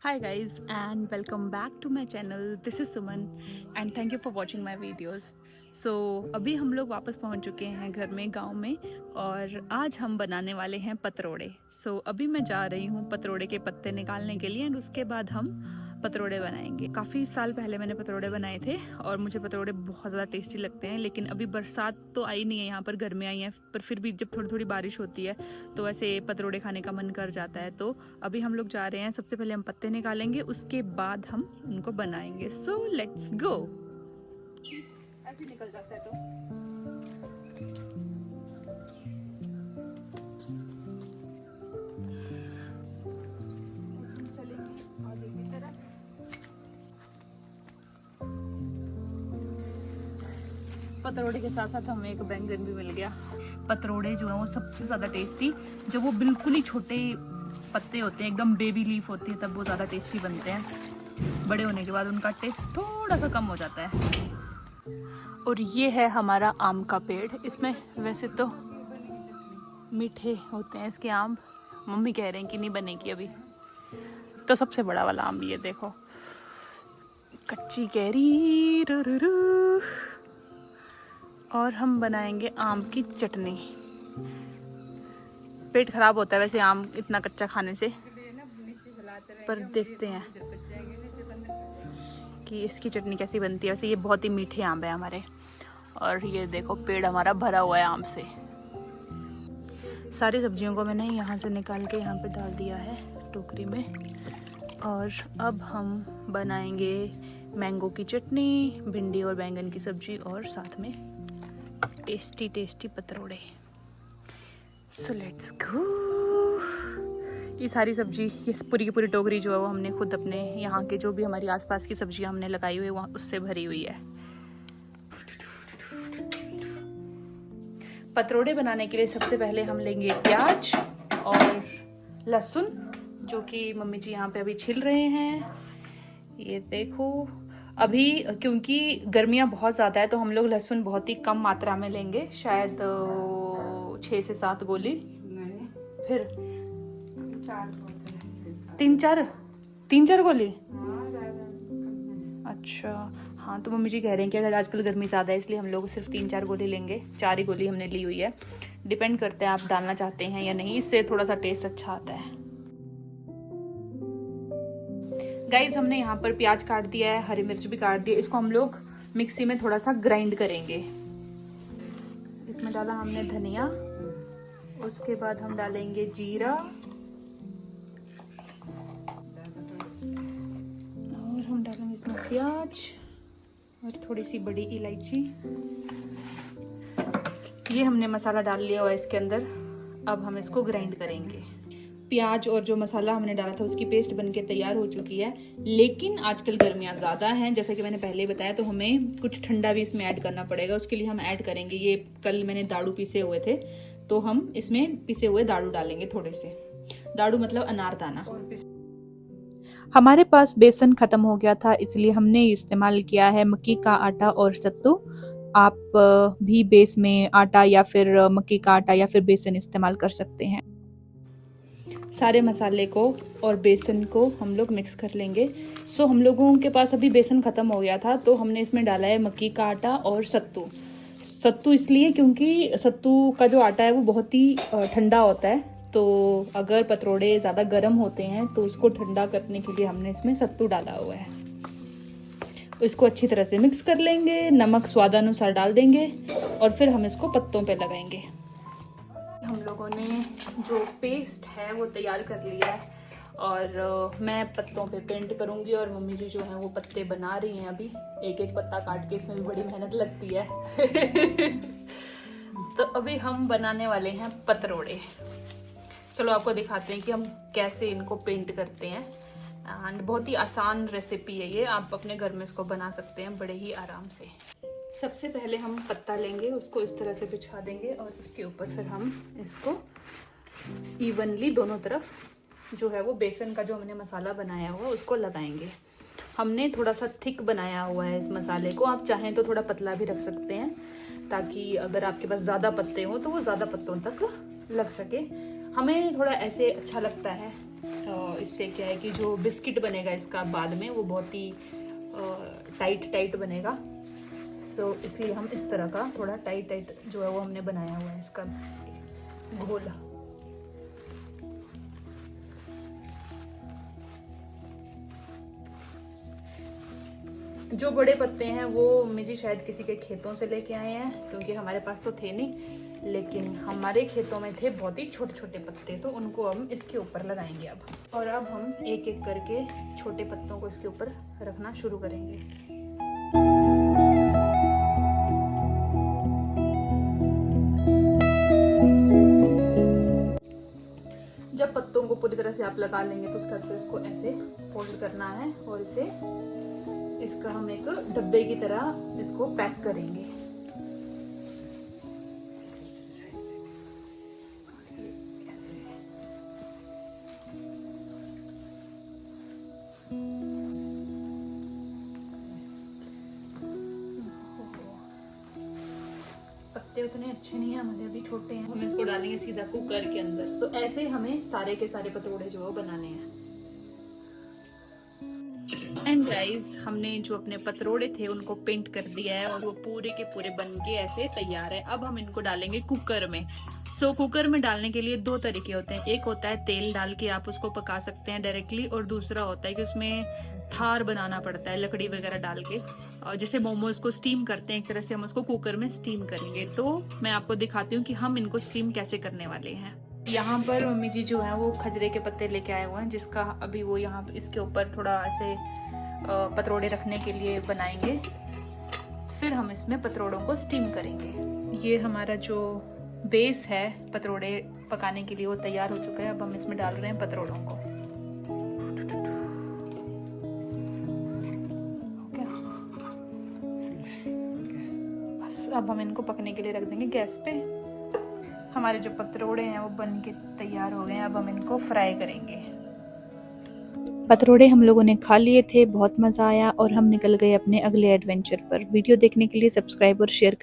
Hi guys and welcome back to my channel. This is Suman and thank you for watching my videos. So अभी हम लोग वापस पहुंच चुके हैं घर में गांव में और आज हम बनाने वाले हैं पतरोड़े. अभी मैं जा रही हूं पतरोड़े के पत्ते निकालने के लिए और उसके बाद हम पतरोड़े बनाएंगे. काफ़ी साल पहले मैंने पतरोड़े बनाए थे और मुझे पतरोड़े बहुत ज़्यादा टेस्टी लगते हैं. लेकिन अभी बरसात तो आई नहीं है, यहाँ पर गर्मियाँ आई हैं, पर फिर भी जब थोड़ी थोड़ी बारिश होती है तो ऐसे पतरोड़े खाने का मन कर जाता है. तो अभी हम लोग जा रहे हैं. सबसे पहले हम पत्ते निकालेंगे, उसके बाद हम उनको बनाएंगे. सो लेट्स गो. ऐसे निकल जाता है तो पतरोड़े के साथ साथ हमें एक बैंगन भी मिल गया. पतरोड़े जो है वो सबसे ज़्यादा टेस्टी जब वो बिल्कुल ही छोटे पत्ते होते हैं, एकदम बेबी लीफ होती है, तब वो ज़्यादा टेस्टी बनते हैं. बड़े होने के बाद उनका टेस्ट थोड़ा सा कम हो जाता है. और ये है हमारा आम का पेड़. इसमें वैसे तो मीठे होते हैं इसके आम. मम्मी कह रहे हैं कि नहीं बनेगी अभी. तो सबसे बड़ा वाला आम ये देखो, कच्ची कैरी रुरुरु. और हम बनाएंगे आम की चटनी. पेट खराब होता है वैसे आम इतना कच्चा खाने से, पर देखते हैं कि इसकी चटनी कैसी बनती है. वैसे ये बहुत ही मीठे आम है हमारे. और ये देखो पेड़ हमारा भरा हुआ है आम से. सारी सब्जियों को मैंने यहाँ से निकाल के यहाँ पे डाल दिया है टोकरी में. और अब हम बनाएंगे मैंगो की चटनी, भिंडी और बैंगन की सब्जी और साथ में tasty tasty patrode. So let's go. ये सारी सब्जी, ये पूरी की पूरी टोकरी जो है वो हमने खुद अपने यहाँ के जो भी हमारी आसपास की सब्जियाँ हमने लगाई हुई है वहाँ उससे भरी हुई है. पतरोड़े बनाने के लिए सबसे पहले हम लेंगे प्याज और लहसुन, जो कि मम्मी जी यहाँ पे अभी छिल रहे हैं. ये देखो, अभी क्योंकि गर्मियाँ बहुत ज़्यादा है तो हम लोग लहसुन बहुत ही कम मात्रा में लेंगे, शायद 6 से 7 गोली. फिर 3-4 गोली. अच्छा हाँ, तो मम्मी जी कह रहे हैं कि अगर आजकल गर्मी ज़्यादा है इसलिए हम लोग सिर्फ 3-4 गोली लेंगे. 4 ही गोली हमने ली हुई है. डिपेंड करते हैं आप डालना चाहते हैं या नहीं, इससे थोड़ा सा टेस्ट अच्छा आता है. गाइज हमने यहाँ पर प्याज काट दिया है, हरी मिर्च भी काट दिया. इसको हम लोग मिक्सी में थोड़ा सा ग्राइंड करेंगे. इसमें डाला हमने धनिया, उसके बाद हम डालेंगे जीरा और हम डालेंगे इसमें प्याज और थोड़ी सी बड़ी इलायची. ये हमने मसाला डाल लिया हुआ है इसके अंदर. अब हम इसको ग्राइंड करेंगे. प्याज और जो मसाला हमने डाला था उसकी पेस्ट बनके तैयार हो चुकी है. लेकिन आजकल गर्मियाँ ज़्यादा हैं, जैसा कि मैंने पहले बताया, तो हमें कुछ ठंडा भी इसमें ऐड करना पड़ेगा. उसके लिए हम ऐड करेंगे, ये कल मैंने दाड़ू पीसे हुए थे तो हम इसमें पिसे हुए दाड़ू डालेंगे. थोड़े से दाड़ू मतलब अनारदाना. हमारे पास बेसन ख़त्म हो गया था इसलिए हमने इस्तेमाल किया है मक्की का आटा और सत्तू. आप भी बेस में आटा या फिर मक्की का आटा या फिर बेसन इस्तेमाल कर सकते हैं. सारे मसाले को और बेसन को हम लोग मिक्स कर लेंगे. हम लोगों के पास अभी बेसन ख़त्म हो गया था तो हमने इसमें डाला है मक्की का आटा और सत्तू. सत्तू इसलिए क्योंकि सत्तू का जो आटा है वो बहुत ही ठंडा होता है, तो अगर पतरोड़े ज़्यादा गर्म होते हैं तो उसको ठंडा करने के लिए हमने इसमें सत्तू डाला हुआ है. इसको अच्छी तरह से मिक्स कर लेंगे. नमक स्वादानुसार डाल देंगे और फिर हम इसको पत्तों पे लगाएंगे. हम लोगों ने जो पेस्ट है वो तैयार कर लिया है और मैं पत्तों पे पेंट करूँगी और मम्मी जी जो है वो पत्ते बना रही हैं. अभी एक एक पत्ता काट के, इसमें भी बड़ी मेहनत लगती है. तो अभी हम बनाने वाले हैं पतरोड़े. चलो आपको दिखाते हैं कि हम कैसे इनको पेंट करते हैं. एंड बहुत ही आसान रेसिपी है ये, आप अपने घर में इसको बना सकते हैं बड़े ही आराम से. सबसे पहले हम पत्ता लेंगे, उसको इस तरह से बिछा देंगे और उसके ऊपर फिर हम इसको इवनली दोनों तरफ जो है वो बेसन का जो हमने मसाला बनाया हुआ उसको लगाएंगे. हमने थोड़ा सा थिक बनाया हुआ है इस मसाले को. आप चाहें तो थोड़ा पतला भी रख सकते हैं ताकि अगर आपके पास ज़्यादा पत्ते हो तो वो ज़्यादा पत्तों तक लग सके. हमें थोड़ा ऐसे अच्छा लगता है इससे क्या है कि जो बिस्किट बनेगा इसका बाद में वो बहुत ही टाइट टाइट बनेगा। सो इसलिए हम इस तरह का थोड़ा टाइट टाइट जो है वो हमने बनाया हुआ है इसका घोल। जो बड़े पत्ते हैं वो मुझे शायद किसी के खेतों से लेके आए हैं, क्योंकि हमारे पास तो थे नहीं, लेकिन हमारे खेतों में थे बहुत ही छोटे छोटे पत्ते, तो उनको हम इसके ऊपर लगाएंगे अब। और अब हम एक एक करके छोटे पत्तों को इसके ऊपर रखना शुरू करेंगे। जब पत्तों को पूरी तरह से आप लगा लेंगे तो उसके बाद इसको ऐसे फोल्ड करना है और इसे इसका हम एक डब्बे की तरह इसको पैक करेंगे। पत्ते उतने अच्छे नहीं है हमारे, अभी छोटे हैं। हम इसको डालेंगे सीधा कुकर के अंदर। सो ऐसे हमें सारे के सारे पतोड़े जो है बनाने हैं। एंड गाइस, हमने जो अपने पतरोड़े थे उनको पेंट कर दिया है और वो पूरे के पूरे बन के ऐसे तैयार है। अब हम इनको डालेंगे कुकर में। सो कुकर में डालने के लिए दो तरीके होते हैं। एक होता है तेल डाल के आप उसको पका सकते हैं डायरेक्टली, और दूसरा होता है कि उसमें थार बनाना पड़ता है लकड़ी वगैरह डाल के, और जैसे मोमोज को स्टीम करते हैं एक तरह से हम उसको कुकर में स्टीम करेंगे। तो मैं आपको दिखाती हूँ कि हम इनको स्टीम कैसे करने वाले हैं। यहाँ पर मम्मी जी जो है वो खजरे के पत्ते लेके आए हुए हैं, जिसका अभी वो यहाँ इसके ऊपर थोड़ा ऐसे पतरोड़े रखने के लिए बनाएंगे। फिर हम इसमें पतरोड़ों को स्टीम करेंगे। ये हमारा जो बेस है पतरोड़े पकाने के लिए वो तैयार हो चुका है। अब हम इसमें डाल रहे हैं पतरोड़ों को। बस अब हम इनको पकने के लिए रख देंगे गैस पे। हमारे जो पतरोड़े हैं वो बन के तैयार हो गए हैं। अब हम इनको फ्राई करेंगे। पतरोड़े हम लोगों ने खा लिए थे, बहुत मज़ा आया और हम निकल गए अपने अगले एडवेंचर पर। वीडियो देखने के लिए सब्सक्राइब और शेयर